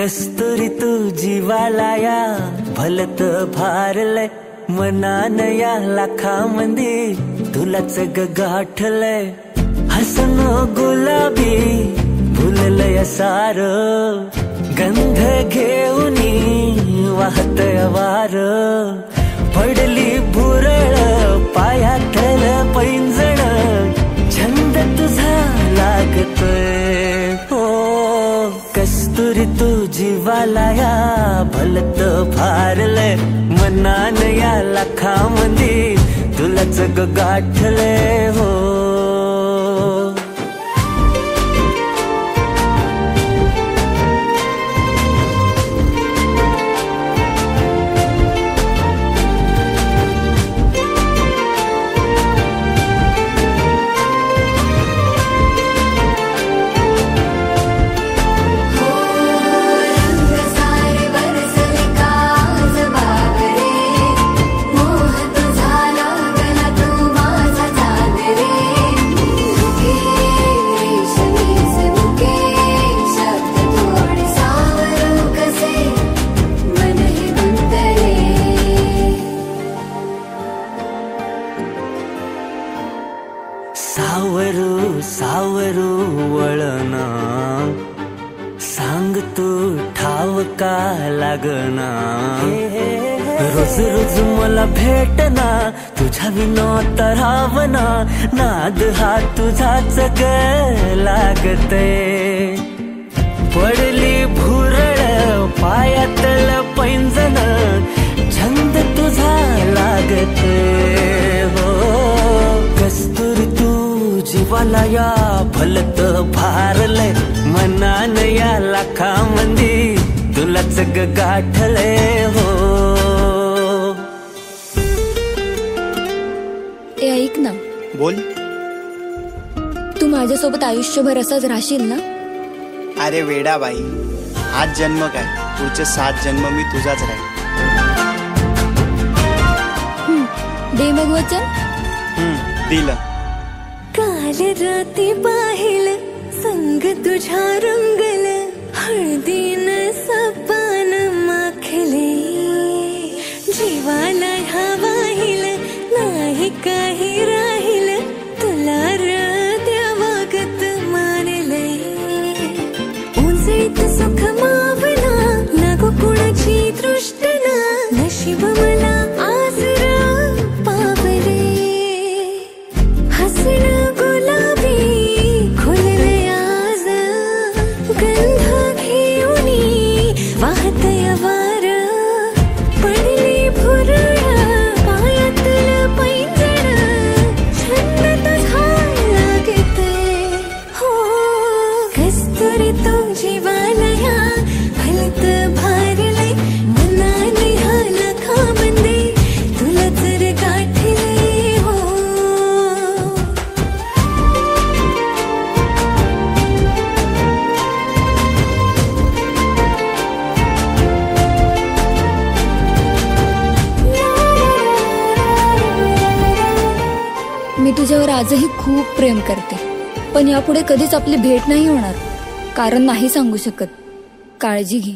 कस्तुरी तू जीवाला या भलत भारलय मनान या लाखामंदी तुलाच गाठलय हसन गुलाबी फुललय सार गंध घेऊनी वाहतय वार पडली भुरळ पायातल पैंजण छंद तुझा लागतोय हो कस्तुरी तू जीवाला या भलत भारलय मनान या लाखामंदी तुलाच गाठलय हो सावरू सावरू वळना सांग तू ठाव का लागना रोज रोज मला भेटना तुझ्या विना तरावना नाद हा तुझाच ग लागते पडली भुरळ पायातल पैंजण छंद तुझा लागते हो कस्तुरी तू जीवाला या भलत भारलय मनान या लाखामंदी तुलाच गाठलय हो ए ऐक ना बोल तू माझ्यासोबत आयुष्यभर असाच राहशील ना अरे वेडा बाई हाच जन्म काय पुढचे 7 जन्म मी तुझाच राहील दे मग वचन दिलं काल राती पाहिल संग तुझ्या रंगल हळदीन सपान माखले जीवाला ह्या वाहिल नाही काही राहिल तुला हृदयावागत मानले उंचीत सुख मावना नको कुणाची दृष्टना नशीब मला आसरा पावले हसन गुलाबी खुलले आज गंध घेऊनी वाहतय वार पडली भुरळ पायातल पैंजण छंद तुझा लागते हो कस्तुरी तू जीवाला या भलत भारलय मनान ह्या लाखामंदी तुला जर गाठले हो मी तुझ्यावर आजही खूप प्रेम करते पण यापुढे कधीच आपली भेट नाही होणार कारण नाही सांगू शकत काळजी घे